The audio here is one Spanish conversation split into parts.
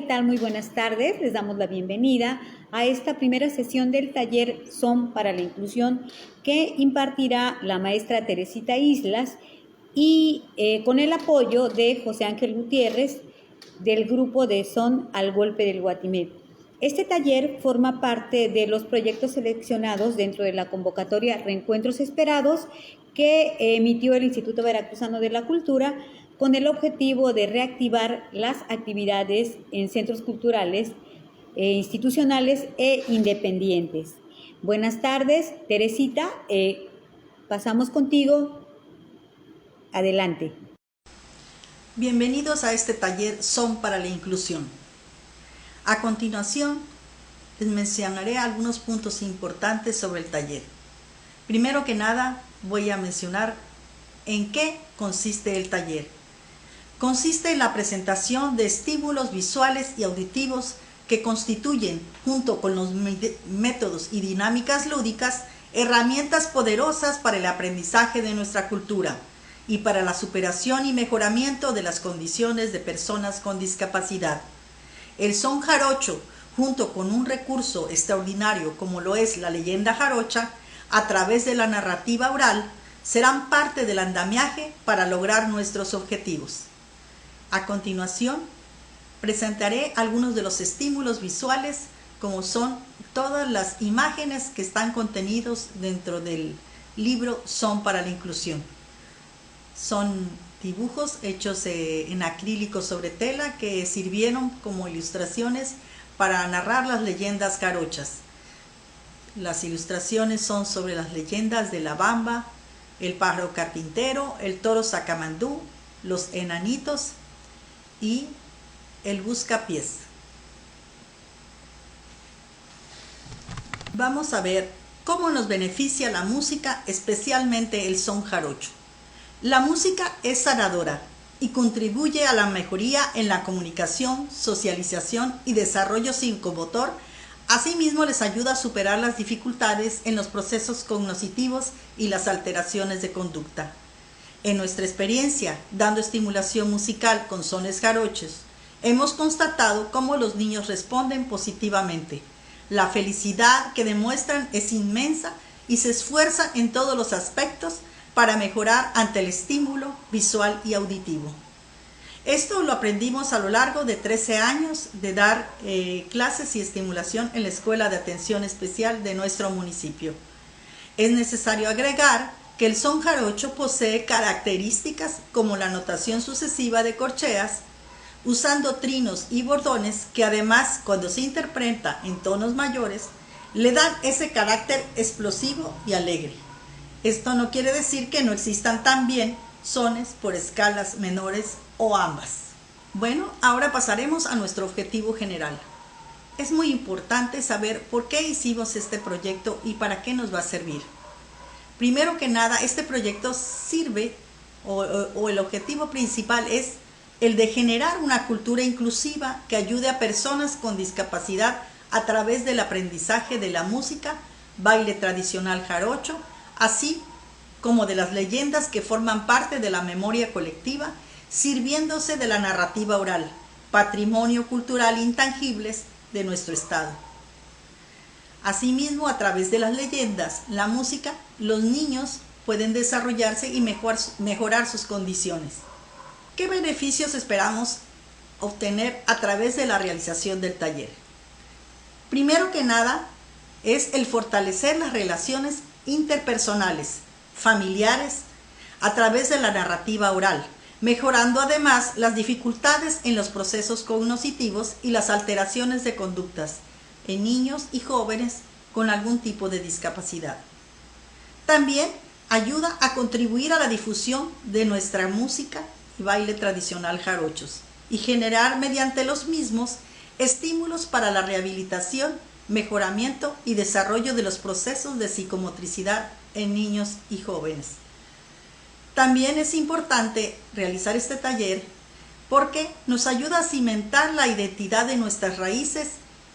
tal? Muy buenas tardes. Les damos la bienvenida a esta primera sesión del taller Son para la Inclusión que impartirá la maestra Teresita Islas y con el apoyo de José Ángel Gutiérrez del grupo de Son al Golpe del Guatimé. Este taller forma parte de los proyectos seleccionados dentro de la convocatoria Reencuentros Esperados que emitió el Instituto Veracruzano de la Cultura con el objetivo de reactivar las actividades en centros culturales, institucionales e independientes. Buenas tardes, Teresita. Pasamos contigo. Adelante. Bienvenidos a este taller Son para la Inclusión. A continuación, les mencionaré algunos puntos importantes sobre el taller. Primero que nada, voy a mencionar en qué consiste el taller. Consiste en la presentación de estímulos visuales y auditivos que constituyen, junto con los métodos y dinámicas lúdicas, herramientas poderosas para el aprendizaje de nuestra cultura y para la superación y mejoramiento de las condiciones de personas con discapacidad. El son jarocho, junto con un recurso extraordinario como lo es la leyenda jarocha, a través de la narrativa oral, serán parte del andamiaje para lograr nuestros objetivos. A continuación, presentaré algunos de los estímulos visuales, como son todas las imágenes que están contenidos dentro del libro Son para la Inclusión. Son dibujos hechos en acrílico sobre tela que sirvieron como ilustraciones para narrar las leyendas jarochas. Las ilustraciones son sobre las leyendas de la Bamba, el pájaro carpintero, el toro sacamandú, los enanitos y el buscapiés. Vamos a ver cómo nos beneficia la música, especialmente el son jarocho. La música es sanadora y contribuye a la mejoría en la comunicación, socialización y desarrollo psicomotor. Asimismo, les ayuda a superar las dificultades en los procesos cognitivos y las alteraciones de conducta. En nuestra experiencia, dando estimulación musical con sones jarochos, hemos constatado cómo los niños responden positivamente. La felicidad que demuestran es inmensa y se esfuerzan en todos los aspectos para mejorar ante el estímulo visual y auditivo. Esto lo aprendimos a lo largo de 13 años de dar clases y estimulación en la Escuela de Atención Especial de nuestro municipio. Es necesario agregar que el son jarocho posee características como la notación sucesiva de corcheas, usando trinos y bordones que además, cuando se interpreta en tonos mayores, le dan ese carácter explosivo y alegre. Esto no quiere decir que no existan también sones por escalas menores o ambas. Bueno, ahora pasaremos a nuestro objetivo general. Es muy importante saber por qué hicimos este proyecto y para qué nos va a servir. Primero que nada, este proyecto sirve, o el objetivo principal es el de generar una cultura inclusiva que ayude a personas con discapacidad a través del aprendizaje de la música, baile tradicional jarocho, así como de las leyendas que forman parte de la memoria colectiva, sirviéndose de la narrativa oral, patrimonio cultural intangibles de nuestro estado. Asimismo, a través de las leyendas, la música, los niños pueden desarrollarse y mejorar sus condiciones. ¿Qué beneficios esperamos obtener a través de la realización del taller? Primero que nada, es el fortalecer las relaciones interpersonales, familiares, a través de la narrativa oral, mejorando además las dificultades en los procesos cognitivos y las alteraciones de conductas en niños y jóvenes con algún tipo de discapacidad. También ayuda a contribuir a la difusión de nuestra música y baile tradicional jarochos y generar mediante los mismos estímulos para la rehabilitación, mejoramiento y desarrollo de los procesos de psicomotricidad en niños y jóvenes. También es importante realizar este taller porque nos ayuda a cimentar la identidad de nuestras raíces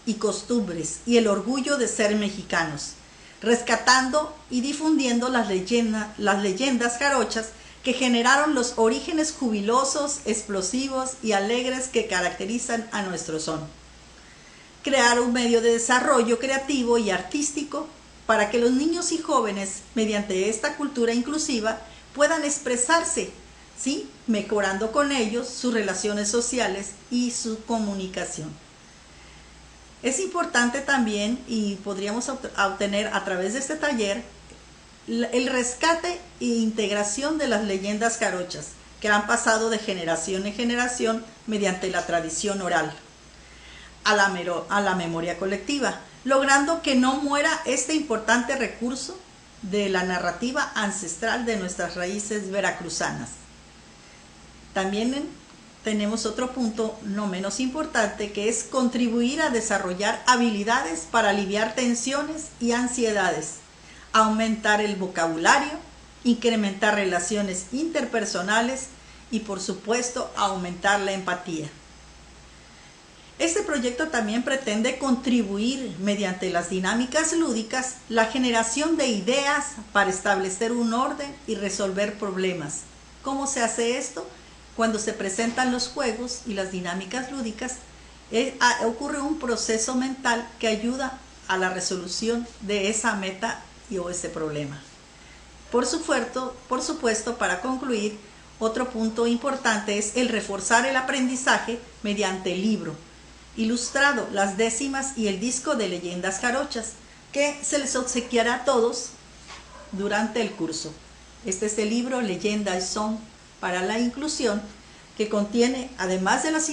y costumbres y el orgullo de ser mexicanos, rescatando y difundiendo las leyendas jarochas que generaron los orígenes jubilosos, explosivos y alegres que caracterizan a nuestro son. Crear un medio de desarrollo creativo y artístico para que los niños y jóvenes, mediante esta cultura inclusiva, puedan expresarse, ¿sí?, mejorando con ellos sus relaciones sociales y su comunicación. Es importante también, y podríamos obtener a través de este taller, el rescate e integración de las leyendas jarochas que han pasado de generación en generación mediante la tradición oral a la memoria colectiva, logrando que no muera este importante recurso de la narrativa ancestral de nuestras raíces veracruzanas. También tenemos otro punto no menos importante, que es contribuir a desarrollar habilidades para aliviar tensiones y ansiedades, aumentar el vocabulario, incrementar relaciones interpersonales y, por supuesto, aumentar la empatía. Este proyecto también pretende contribuir mediante las dinámicas lúdicas la generación de ideas para establecer un orden y resolver problemas. ¿Cómo se hace esto? Cuando se presentan los juegos y las dinámicas lúdicas, ocurre un proceso mental que ayuda a la resolución de esa meta o ese problema. Por supuesto, para concluir, otro punto importante es el reforzar el aprendizaje mediante el libro ilustrado, las décimas y el disco de leyendas jarochas, que se les obsequiará a todos durante el curso. Este es el libro Leyenda y Son para la Inclusión, que contiene, además de las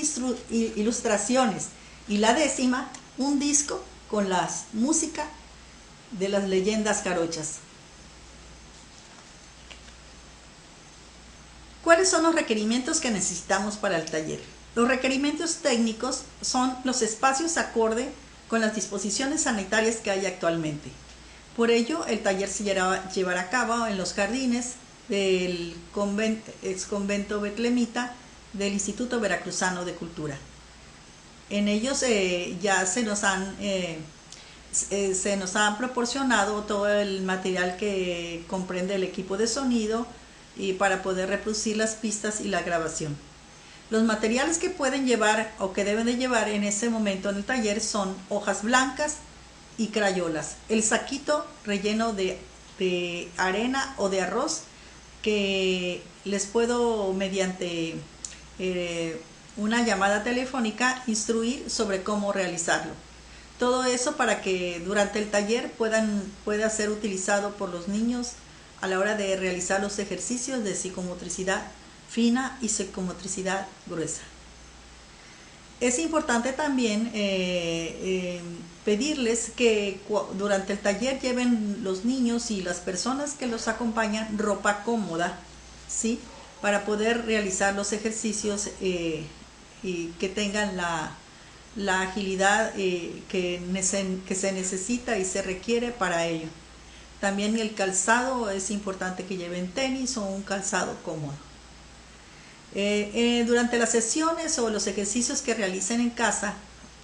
ilustraciones y la décima, un disco con la música de las leyendas jarochas. ¿Cuáles son los requerimientos que necesitamos para el taller? Los requerimientos técnicos son los espacios acorde con las disposiciones sanitarias que hay actualmente. Por ello, el taller se llevará a cabo en los jardines del ex convento betlemita del Instituto Veracruzano de Cultura. En ellos ya se nos ha proporcionado todo el material que comprende el equipo de sonido y para poder reproducir las pistas y la grabación. Los materiales que pueden llevar o que deben de llevar en ese momento en el taller son hojas blancas y crayolas, el saquito relleno de arena o de arroz, que les puedo mediante una llamada telefónica instruir sobre cómo realizarlo. Todo eso para que durante el taller pueda ser utilizado por los niños a la hora de realizar los ejercicios de psicomotricidad fina y psicomotricidad gruesa. Es importante también pedirles que durante el taller lleven los niños y las personas que los acompañan ropa cómoda, ¿sí?, para poder realizar los ejercicios y que tengan la agilidad que se necesita y se requiere para ello. También el calzado, es importante que lleven tenis o un calzado cómodo. Durante las sesiones o los ejercicios que realicen en casa,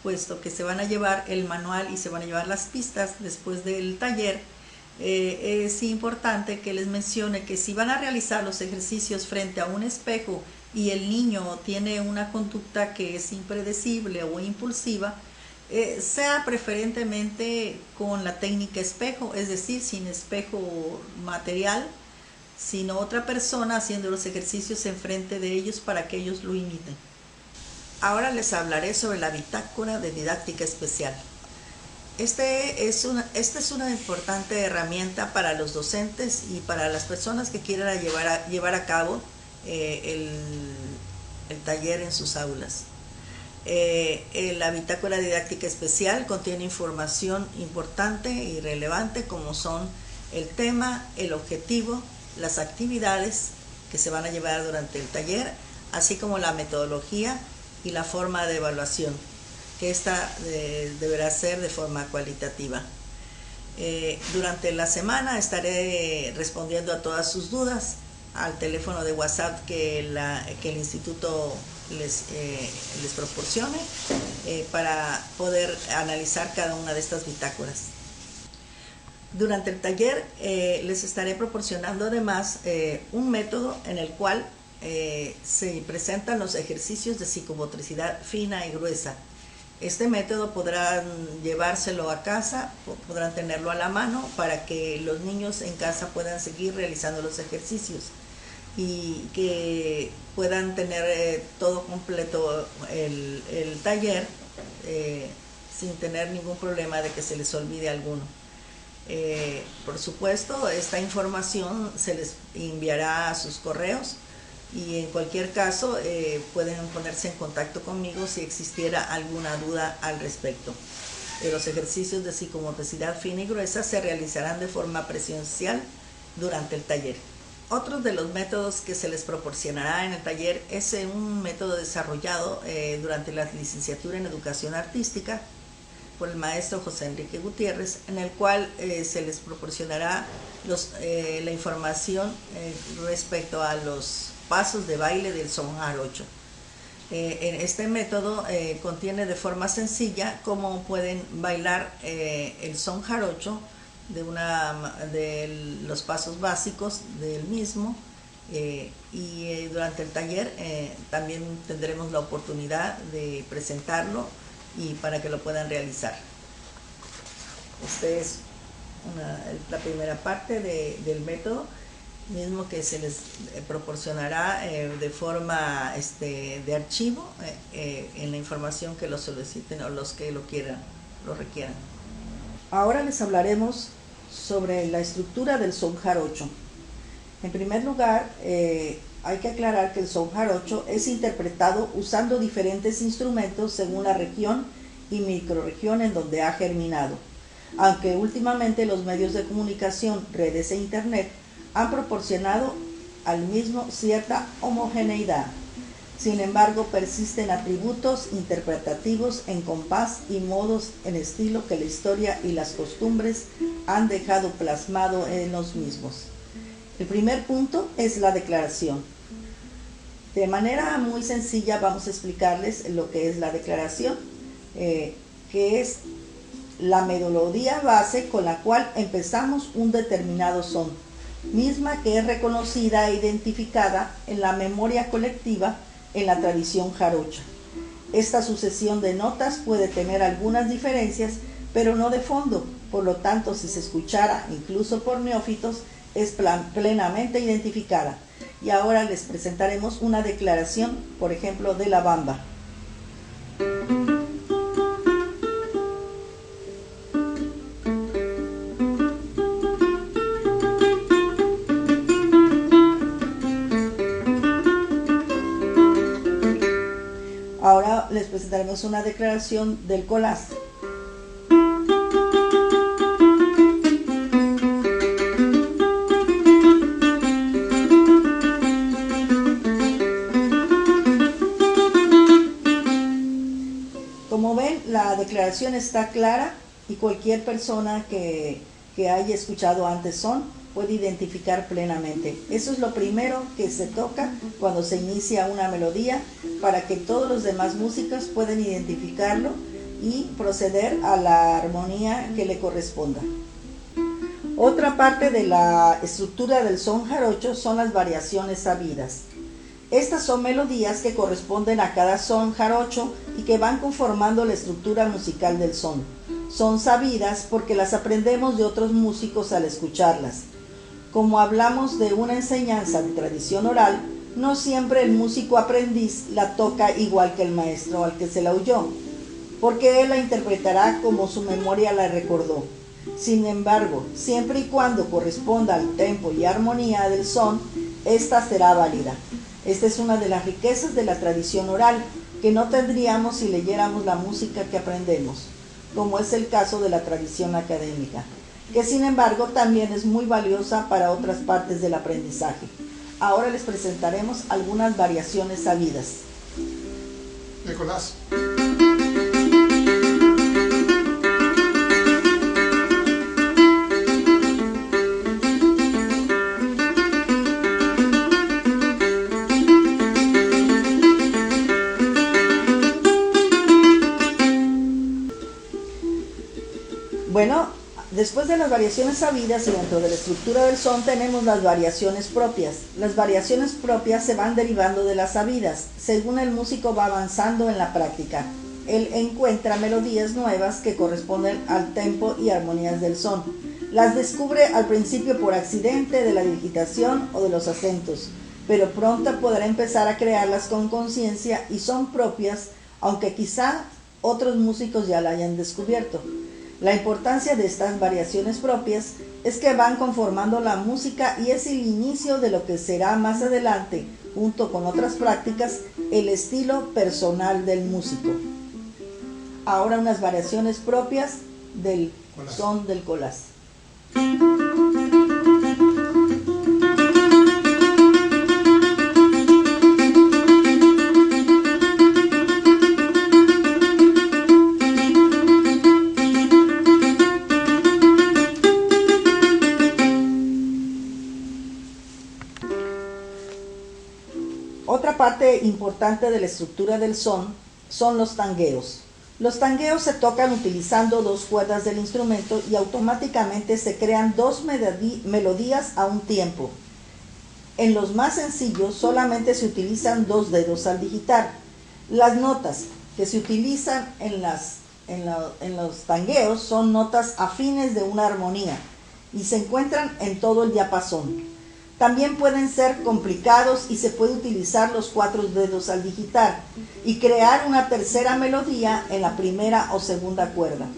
puesto que se van a llevar el manual y se van a llevar las pistas después del taller, es importante que les mencione que si van a realizar los ejercicios frente a un espejo y el niño tiene una conducta que es impredecible o impulsiva, sea preferentemente con la técnica espejo, es decir, sin espejo material, sino otra persona haciendo los ejercicios enfrente de ellos para que ellos lo imiten. Ahora les hablaré sobre la bitácora de didáctica especial. Esta es una importante herramienta para los docentes y para las personas que quieran llevar a cabo el taller en sus aulas. La bitácora didáctica especial contiene información importante y relevante, como son el tema, el objetivo, las actividades que se van a llevar durante el taller, así como la metodología y la forma de evaluación, que esta deberá ser de forma cualitativa. Durante la semana estaré respondiendo a todas sus dudas al teléfono de WhatsApp que el instituto les proporcione para poder analizar cada una de estas bitácoras. Durante el taller les estaré proporcionando además un método en el cual se presentan los ejercicios de psicomotricidad fina y gruesa. Este método podrán llevárselo a casa, podrán tenerlo a la mano para que los niños en casa puedan seguir realizando los ejercicios y que puedan tener todo completo el taller sin tener ningún problema de que se les olvide alguno. Por supuesto, esta información se les enviará a sus correos y en cualquier caso pueden ponerse en contacto conmigo si existiera alguna duda al respecto. Los ejercicios de psicomotricidad fina y gruesa se realizarán de forma presencial durante el taller. Otro de los métodos que se les proporcionará en el taller es un método desarrollado durante la licenciatura en Educación Artística por el maestro José Enrique Gutiérrez, en el cual se les proporcionará la información respecto a los pasos de baile del son jarocho. En este método contiene de forma sencilla cómo pueden bailar el son jarocho de los pasos básicos del mismo, y durante el taller también tendremos la oportunidad de presentarlo y para que lo puedan realizar. Esta es la primera parte del método, mismo que se les proporcionará de forma de archivo en la información que lo soliciten o los que lo requieran. Ahora les hablaremos sobre la estructura del son jarocho. En primer lugar, hay que aclarar que el son jarocho es interpretado usando diferentes instrumentos según la región y microrregión en donde ha germinado, aunque últimamente los medios de comunicación, redes e internet han proporcionado al mismo cierta homogeneidad. Sin embargo, persisten atributos interpretativos en compás y modos en estilo que la historia y las costumbres han dejado plasmado en los mismos. El primer punto es la declaración. De manera muy sencilla vamos a explicarles lo que es la declaración, que es la melodía base con la cual empezamos un determinado son, misma que es reconocida e identificada en la memoria colectiva en la tradición jarocha. Esta sucesión de notas puede tener algunas diferencias, pero no de fondo, por lo tanto, si se escuchara incluso por neófitos, es plenamente identificada. Y ahora les presentaremos una declaración, por ejemplo, de la bamba. Ahora les presentaremos una declaración del colás. Como ven, la declaración está clara y cualquier persona que haya escuchado antes son puede identificar plenamente. Eso es lo primero que se toca cuando se inicia una melodía, para que todos los demás músicos puedan identificarlo y proceder a la armonía que le corresponda. Otra parte de la estructura del son jarocho son las variaciones sabidas. Estas son melodías que corresponden a cada son jarocho y que van conformando la estructura musical del son. Son sabidas porque las aprendemos de otros músicos al escucharlas. Como hablamos de una enseñanza de tradición oral, no siempre el músico aprendiz la toca igual que el maestro al que se la oyó, porque él la interpretará como su memoria la recordó. Sin embargo, siempre y cuando corresponda al tempo y armonía del son, esta será válida. Esta es una de las riquezas de la tradición oral, que no tendríamos si leyéramos la música que aprendemos, como es el caso de la tradición académica, que sin embargo también es muy valiosa para otras partes del aprendizaje. Ahora les presentaremos algunas variaciones sabidas. Nicolás. Bueno, Después de las variaciones sabidas y dentro de la estructura del son tenemos las variaciones propias. Las variaciones propias se van derivando de las sabidas, según el músico va avanzando en la práctica. Él encuentra melodías nuevas que corresponden al tempo y armonías del son. Las descubre al principio por accidente de la digitación o de los acentos, pero pronto podrá empezar a crearlas con conciencia y son propias, aunque quizá otros músicos ya la hayan descubierto. La importancia de estas variaciones propias es que van conformando la música y es el inicio de lo que será más adelante, junto con otras prácticas, el estilo personal del músico. Ahora unas variaciones propias del son del colás. Otra parte importante de la estructura del son son los tangueos. Los tangueos se tocan utilizando dos cuerdas del instrumento y automáticamente se crean dos melodías a un tiempo. En los más sencillos solamente se utilizan dos dedos al digitar. Las notas que se utilizan en los tangueos son notas afines de una armonía y se encuentran en todo el diapasón. También pueden ser complicados y se puede utilizar los cuatro dedos al digitar y crear una tercera melodía en la primera o segunda cuerda.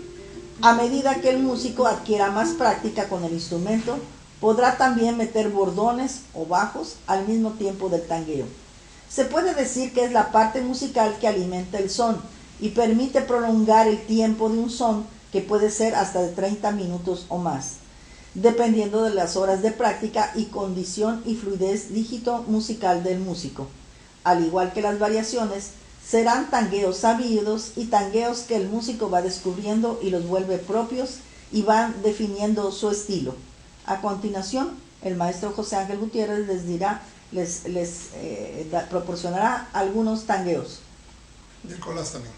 A medida que el músico adquiera más práctica con el instrumento, podrá también meter bordones o bajos al mismo tiempo del tangueo. Se puede decir que es la parte musical que alimenta el son y permite prolongar el tiempo de un son que puede ser hasta de 30 minutos o más, dependiendo de las horas de práctica y condición y fluidez dígito musical del músico. Al igual que las variaciones, serán tangueos sabidos y tangueos que el músico va descubriendo y los vuelve propios y van definiendo su estilo. A continuación, el maestro José Ángel Gutiérrez les proporcionará algunos tangueos. Del colás también.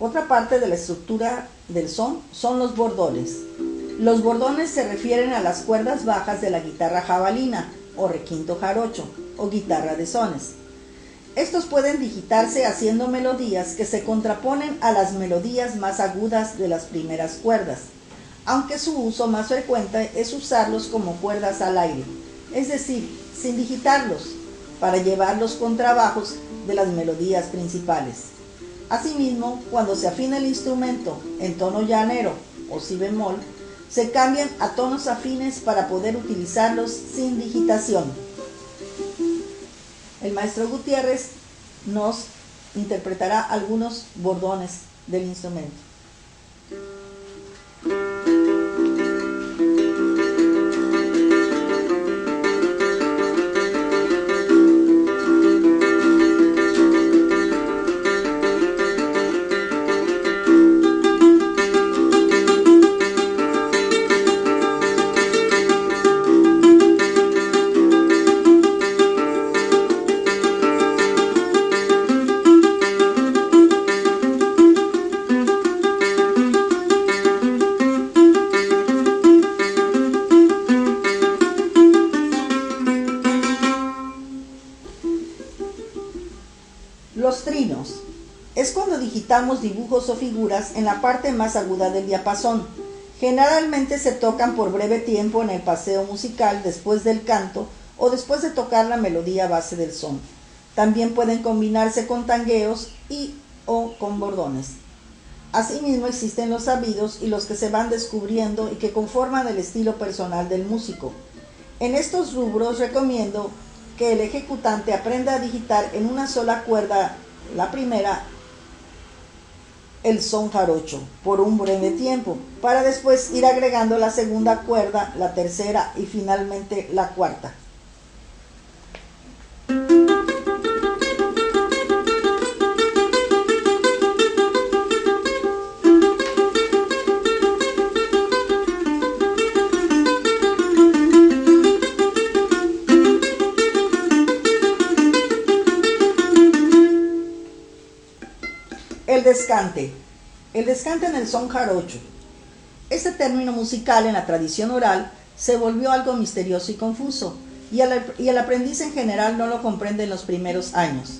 Otra parte de la estructura del son son los bordones. Los bordones se refieren a las cuerdas bajas de la guitarra jabalina o requinto jarocho o guitarra de sones. Estos pueden digitarse haciendo melodías que se contraponen a las melodías más agudas de las primeras cuerdas, aunque su uso más frecuente es usarlos como cuerdas al aire, es decir, sin digitarlos, para llevar los contrabajos de las melodías principales. Asimismo, cuando se afina el instrumento en tono llanero o si bemol, se cambian a tonos afines para poder utilizarlos sin digitación. El maestro Gutiérrez nos interpretará algunos bordones del instrumento. Los trinos es cuando digitamos dibujos o figuras en la parte más aguda del diapasón. Generalmente se tocan por breve tiempo en el paseo musical después del canto o después de tocar la melodía base del son. También pueden combinarse con tangueos o con bordones. Asimismo existen los sabidos y los que se van descubriendo y que conforman el estilo personal del músico. En estos rubros recomiendo que el ejecutante aprenda a digitar en una sola cuerda la primera el son jarocho por un breve tiempo, para después ir agregando la segunda cuerda, la tercera y finalmente la cuarta. El descante. El descante en el son jarocho. Este término musical en la tradición oral se volvió algo misterioso y confuso, y el aprendiz en general no lo comprende en los primeros años.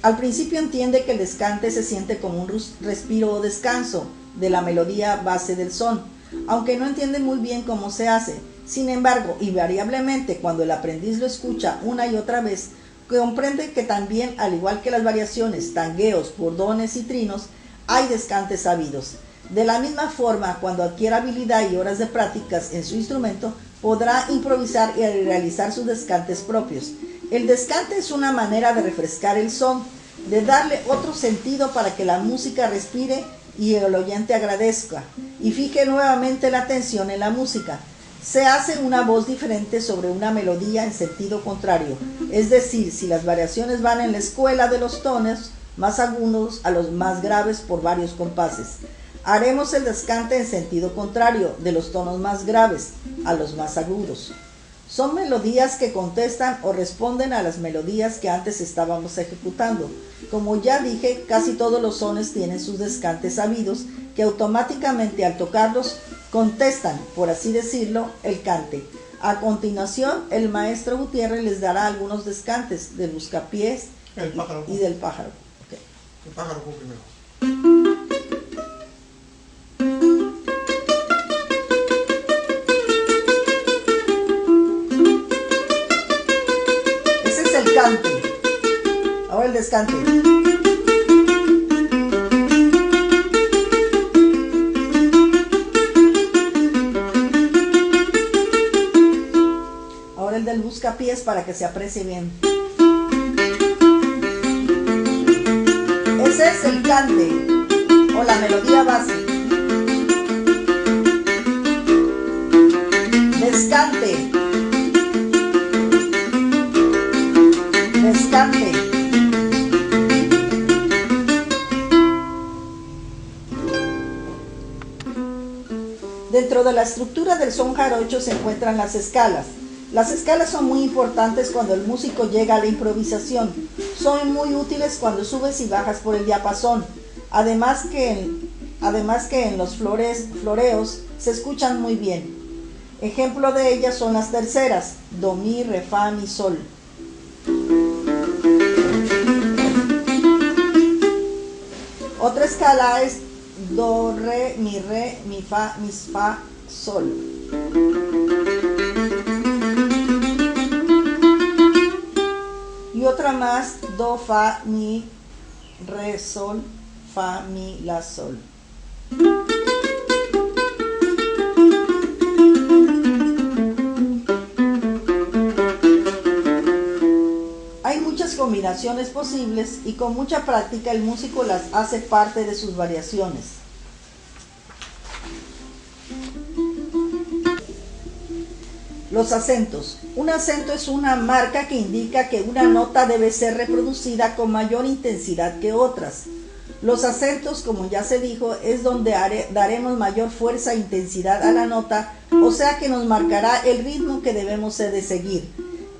Al principio entiende que el descante se siente como un respiro o descanso de la melodía base del son, aunque no entiende muy bien cómo se hace. Sin embargo, invariablemente, cuando el aprendiz lo escucha una y otra vez, comprende que también, al igual que las variaciones, tangueos, bordones y trinos, hay descantes sabidos. De la misma forma, cuando adquiera habilidad y horas de prácticas en su instrumento, podrá improvisar y realizar sus descantes propios. El descante es una manera de refrescar el son, de darle otro sentido para que la música respire y el oyente agradezca y fije nuevamente la atención en la música. Se hace una voz diferente sobre una melodía en sentido contrario, es decir, si las variaciones van en la escuela de los tonos más agudos a los más graves por varios compases, haremos el descante en sentido contrario, de los tonos más graves a los más agudos. Son melodías que contestan o responden a las melodías que antes estábamos ejecutando. Como ya dije, casi todos los sones tienen sus descantes sabidos que automáticamente al tocarlos contestan, por así decirlo, el cante. A continuación, el maestro Gutiérrez les dará algunos descantes del buscapiés y del pájaro. Okay. El pájaro fue primero. Ese es el cante. Ahora el descante. Ahora el del buscapiés para que se aprecie bien. Ese es el cante o la melodía base. Descante. Descante. Dentro de la estructura del son jarocho se encuentran las escalas. Las escalas son muy importantes cuando el músico llega a la improvisación. Son muy útiles cuando subes y bajas por el diapasón. Además que en los floreos se escuchan muy bien. Ejemplo de ellas son las terceras, do, mi, re, fa, mi, sol. Otra escala es do, re, mi, fa, sol. Y otra más, do, fa, mi, re, sol, fa, mi, la, sol. Hay muchas combinaciones posibles y con mucha práctica el músico las hace parte de sus variaciones. Los acentos. Un acento es una marca que indica que una nota debe ser reproducida con mayor intensidad que otras. Los acentos, como ya se dijo, es donde daremos mayor fuerza e intensidad a la nota, o sea que nos marcará el ritmo que debemos de seguir.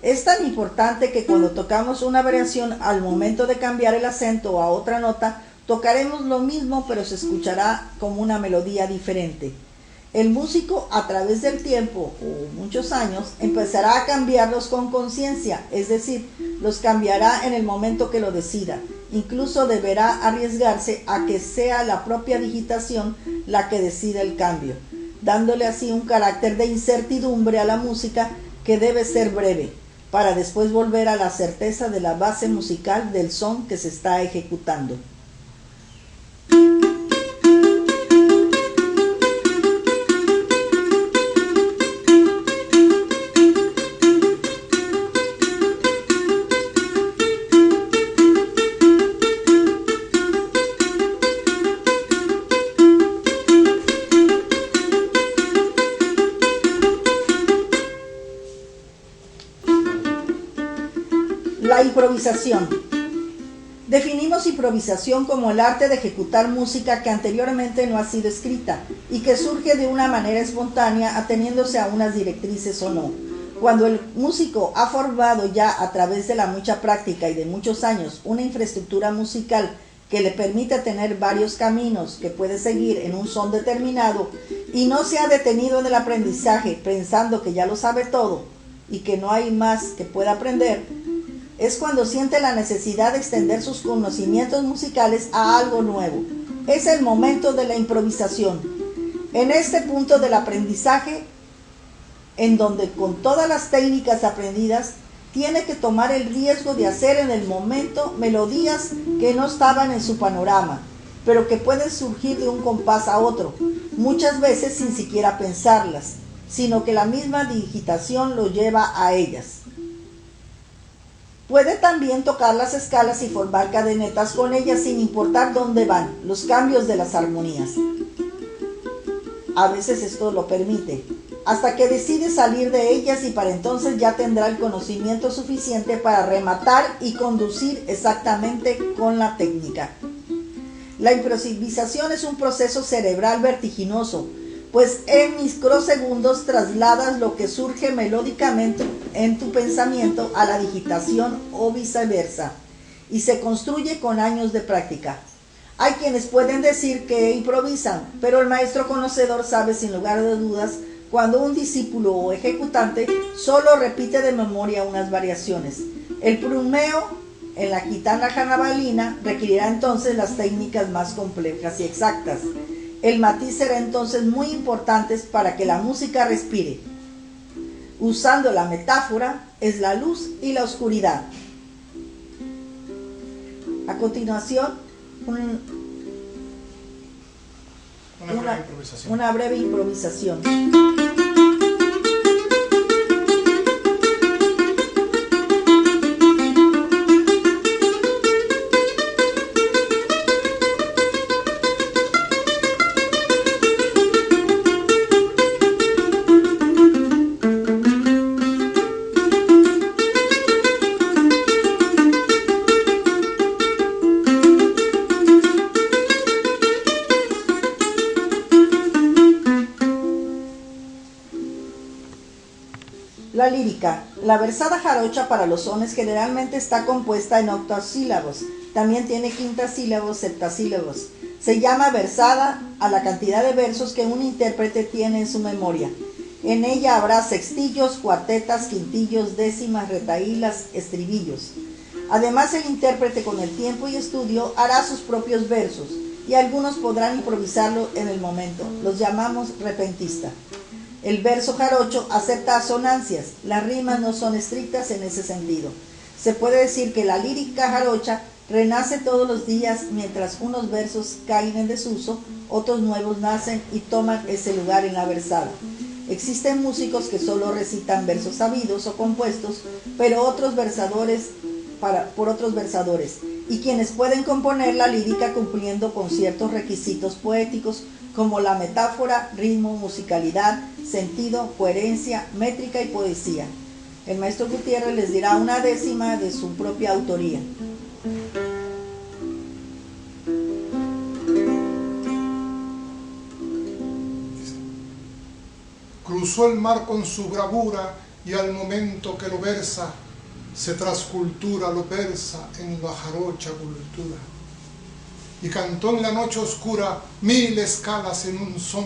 Es tan importante que cuando tocamos una variación, al momento de cambiar el acento a otra nota, tocaremos lo mismo pero se escuchará como una melodía diferente. El músico, a través del tiempo o muchos años, empezará a cambiarlos con conciencia, es decir, los cambiará en el momento que lo decida. Incluso deberá arriesgarse a que sea la propia digitación la que decida el cambio, dándole así un carácter de incertidumbre a la música que debe ser breve, para después volver a la certeza de la base musical del son que se está ejecutando. Improvisación. Definimos improvisación como el arte de ejecutar música que anteriormente no ha sido escrita y que surge de una manera espontánea ateniéndose a unas directrices o no. Cuando el músico ha formado ya a través de la mucha práctica y de muchos años una infraestructura musical que le permite tener varios caminos que puede seguir en un son determinado y no se ha detenido en el aprendizaje pensando que ya lo sabe todo y que no hay más que pueda aprender, es cuando siente la necesidad de extender sus conocimientos musicales a algo nuevo. Es el momento de la improvisación. En este punto del aprendizaje, en donde con todas las técnicas aprendidas, tiene que tomar el riesgo de hacer en el momento melodías que no estaban en su panorama, pero que pueden surgir de un compás a otro, muchas veces sin siquiera pensarlas, sino que la misma digitación lo lleva a ellas. Puede también tocar las escalas y formar cadenetas con ellas sin importar dónde van los cambios de las armonías. A veces esto lo permite, hasta que decide salir de ellas y para entonces ya tendrá el conocimiento suficiente para rematar y conducir exactamente con la técnica. La improvisación es un proceso cerebral vertiginoso, pues en microsegundos trasladas lo que surge melódicamente en tu pensamiento a la digitación o viceversa, y se construye con años de práctica. Hay quienes pueden decir que improvisan, pero el maestro conocedor sabe sin lugar de dudas cuando un discípulo o ejecutante solo repite de memoria unas variaciones. El plumeo en la gitana carnavalina requerirá entonces las técnicas más complejas y exactas. El matiz será entonces muy importante para que la música respire. Usando la metáfora, es la luz y la oscuridad. A continuación, una breve improvisación. La lírica. La versada jarocha para los sones generalmente está compuesta en octosílabos. También tiene quintasílabos, septasílabos. Se llama versada a la cantidad de versos que un intérprete tiene en su memoria. En ella habrá sextillos, cuartetas, quintillos, décimas, retahílas, estribillos. Además, el intérprete con el tiempo y estudio hará sus propios versos y algunos podrán improvisarlo en el momento. Los llamamos repentista. El verso jarocho acepta asonancias, las rimas no son estrictas en ese sentido. Se puede decir que la lírica jarocha renace todos los días mientras unos versos caen en desuso, otros nuevos nacen y toman ese lugar en la versada. Existen músicos que solo recitan versos sabidos o compuestos, pero por otros versadores, y quienes pueden componer la lírica cumpliendo con ciertos requisitos poéticos como la metáfora, ritmo, musicalidad, sentido, coherencia, métrica y poesía. El maestro Gutiérrez les dirá una décima de su propia autoría. Cruzó el mar con su bravura y al momento que lo versa, se trascultura lo persa en la jarocha cultura. Y cantó en la noche oscura 1000 escalas en un son,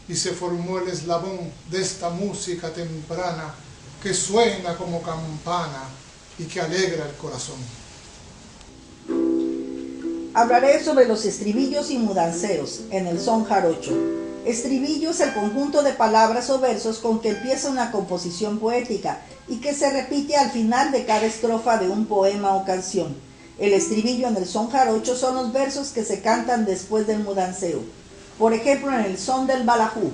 y se formó el eslabón de esta música temprana que suena como campana y que alegra el corazón. Hablaré sobre los estribillos y mudanceros en el son jarocho. Estribillo es el conjunto de palabras o versos con que empieza una composición poética y que se repite al final de cada estrofa de un poema o canción. El estribillo en el son jarocho son los versos que se cantan después del mudanceo. Por ejemplo, en el son del balajú.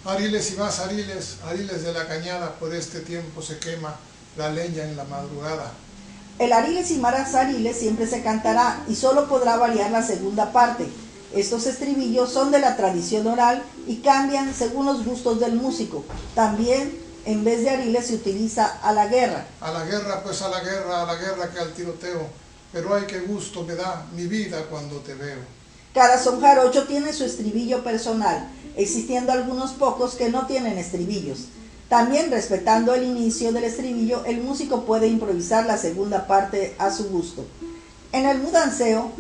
Ariles y más ariles, ariles de la cañada, por este tiempo se quema la leña en la madrugada. El ariles y más ariles siempre se cantará y solo podrá variar la segunda parte. Estos estribillos son de la tradición oral y cambian según los gustos del músico. También en vez de ariles se utiliza a la guerra. A la guerra, pues a la guerra que al tiroteo. Pero ay, qué gusto me da mi vida cuando te veo. Cada son jarocho tiene su estribillo personal, existiendo algunos pocos que no tienen estribillos. También, respetando el inicio del estribillo, el músico puede improvisar la segunda parte a su gusto. En el mudanceo,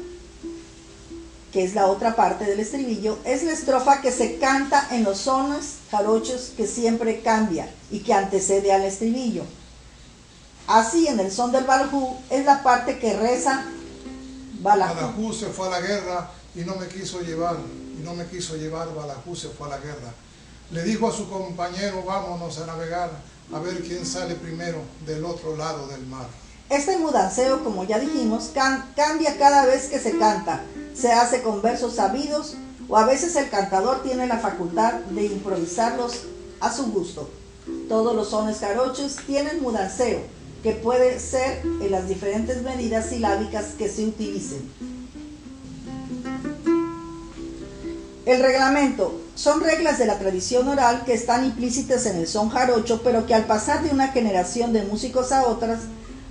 que es la otra parte del estribillo, es la estrofa que se canta en los sones jarochos que siempre cambia y que antecede al estribillo. Así, en el son del balajú es la parte que reza balajú. Balajú se fue a la guerra y no me quiso llevar, Balajú se fue a la guerra. Le dijo a su compañero, vámonos a navegar, a ver quién sale primero del otro lado del mar. Este mudanceo, como ya dijimos, cambia cada vez que se canta. Se hace con versos sabidos o a veces el cantador tiene la facultad de improvisarlos a su gusto. Todos los sones jarochos tienen mudanceo, que puede ser en las diferentes medidas silábicas que se utilicen. El reglamento son reglas de la tradición oral que están implícitas en el son jarocho, pero que al pasar de una generación de músicos a otras,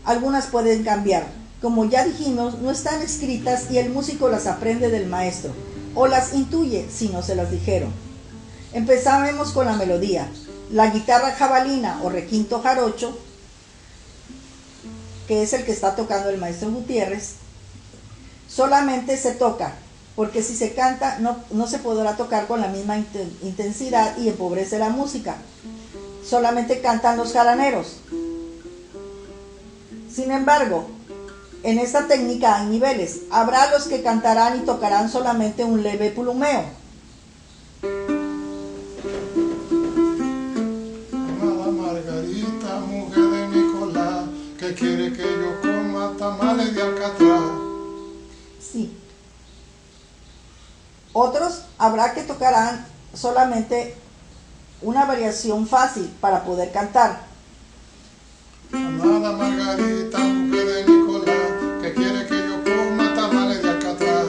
algunas pueden cambiar. Como ya dijimos, no están escritas y el músico las aprende del maestro, o las intuye si no se las dijeron. Empezaremos con la melodía. La guitarra jabalina o requinto jarocho, que es el que está tocando el maestro Gutiérrez, solamente se toca, porque si se canta no se podrá tocar con la misma intensidad y empobrece la música. Solamente cantan los jaraneros. Sin embargo, en esta técnica hay niveles. Habrá los que cantarán y tocarán solamente un leve plumeo. Amada Margarita, mujer de Nicolás, que quiere que yo coma tamales de alcatraz. Sí. Otros habrá que tocarán solamente una variación fácil para poder cantar. Amada Margarita, mujer de Nicolás, que quiere que yo coma tamales de alcatraz.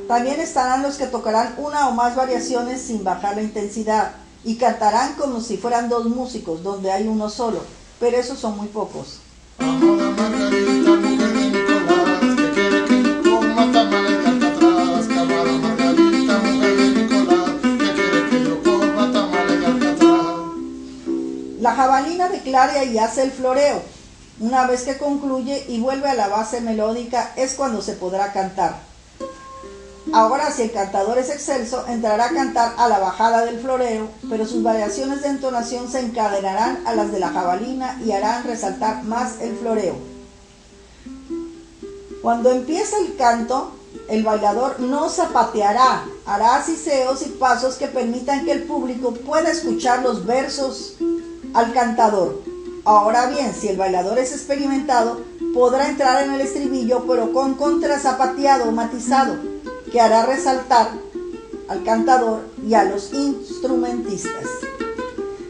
También estarán los que tocarán una o más variaciones sin bajar la intensidad y cantarán como si fueran dos músicos donde hay uno solo, pero esos son muy pocos. Amada Margarita, mujer de Nicolás, que quiere que yo coma tamales de alcatraz. Amada Margarita, mujer de Nicolás, que quiere que yo coma tamales de alcatraz. La jabalina declara y hace el floreo. Una vez que concluye y vuelve a la base melódica es cuando se podrá cantar. Ahora, si el cantador es excelso, entrará a cantar a la bajada del floreo, pero sus variaciones de entonación se encadenarán a las de la jabalina y harán resaltar más el floreo. Cuando empieza el canto, el bailador no zapateará, hará siseos y pasos que permitan que el público pueda escuchar los versos al cantador. Ahora bien, si el bailador es experimentado, podrá entrar en el estribillo, pero con contrazapateado matizado, que hará resaltar al cantador y a los instrumentistas.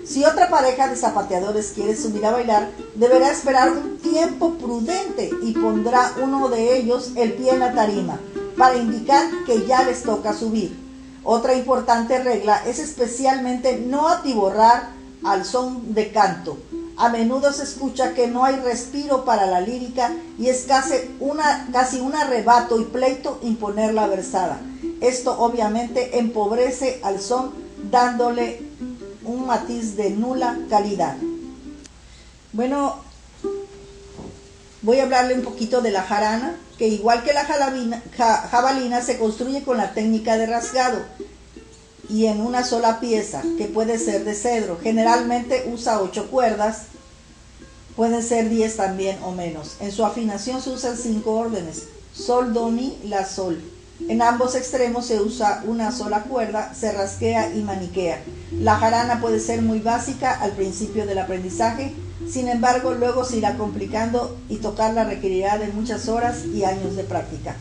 Si otra pareja de zapateadores quiere subir a bailar, deberá esperar un tiempo prudente y pondrá uno de ellos el pie en la tarima para indicar que ya les toca subir. Otra importante regla es especialmente no atiborrar al son de canto. A menudo se escucha que no hay respiro para la lírica y es casi un arrebato y pleito imponer la versada. Esto obviamente empobrece al son, dándole un matiz de nula calidad. Bueno, voy a hablarle un poquito de la jarana, que igual que la jabalina se construye con la técnica de rasgado y en una sola pieza, que puede ser de cedro. Generalmente usa 8 cuerdas, pueden ser 10 también o menos. En su afinación se usan 5 órdenes: sol, do, mi, la, sol. En ambos extremos se usa una sola cuerda, se rasguea y maniquea. La jarana puede ser muy básica al principio del aprendizaje, sin embargo luego se irá complicando y tocarla requerirá de muchas horas y años de práctica.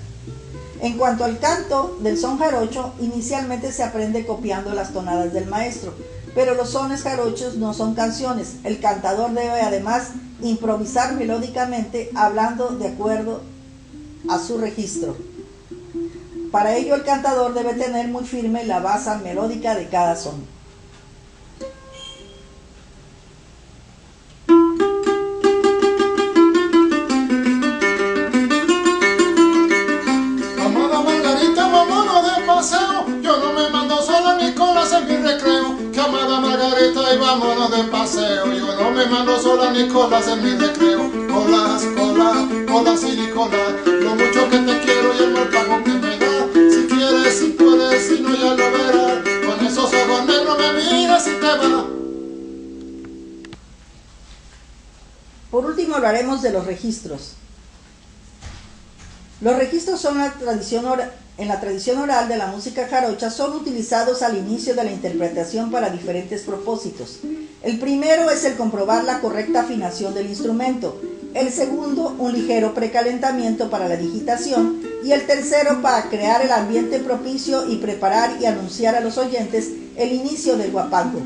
En cuanto al canto del son jarocho, inicialmente se aprende copiando las tonadas del maestro, pero los sones jarochos no son canciones. El cantador debe además improvisar melódicamente, hablando de acuerdo a su registro. Para ello el cantador debe tener muy firme la base melódica de cada son. quemando sola Nicolás en mi recreo. Colas, colas, colas y Nicolás, lo mucho que te quiero y el mal pago que me da. Si quieres, si puedes, si no ya lo verás. Con esos ojos negros me miras y te vas. Por último hablaremos de los registros. Los registros son en la tradición oral de la música jarocha son utilizados al inicio de la interpretación para diferentes propósitos. El primero es el comprobar la correcta afinación del instrumento, el segundo un ligero precalentamiento para la digitación y el tercero para crear el ambiente propicio y preparar y anunciar a los oyentes el inicio del huapango.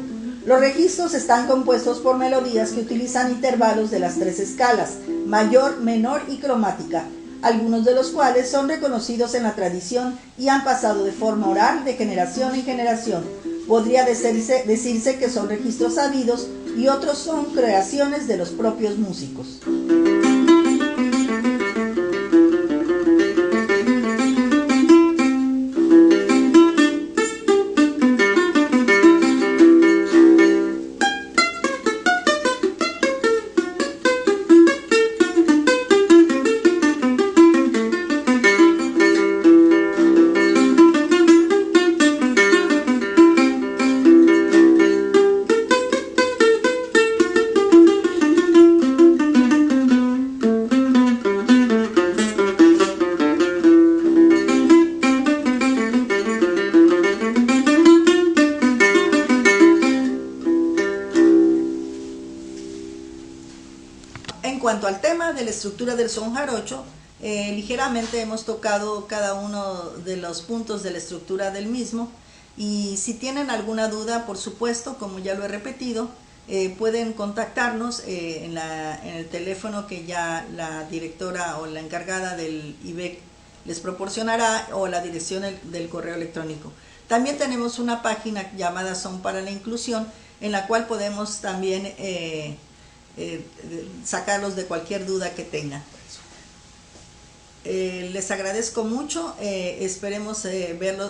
Los registros están compuestos por melodías que utilizan intervalos de las tres escalas, mayor, menor y cromática, algunos de los cuales son reconocidos en la tradición y han pasado de forma oral de generación en generación. Podría decirse que son registros sabidos y otros son creaciones de los propios músicos. En cuanto al tema de la estructura del son jarocho, ligeramente hemos tocado cada uno de los puntos de la estructura del mismo, y si tienen alguna duda, por supuesto, como ya lo he repetido, pueden contactarnos en el teléfono que ya la directora o la encargada del IBEC les proporcionará, o la dirección del correo electrónico. También tenemos una página llamada Son para la Inclusión, en la cual podemos también sacarlos de cualquier duda que tengan. Les agradezco mucho, esperemos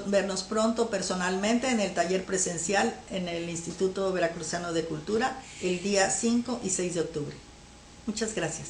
vernos pronto personalmente en el taller presencial en el Instituto Veracruzano de Cultura el día 5 y 6 de octubre. Muchas gracias.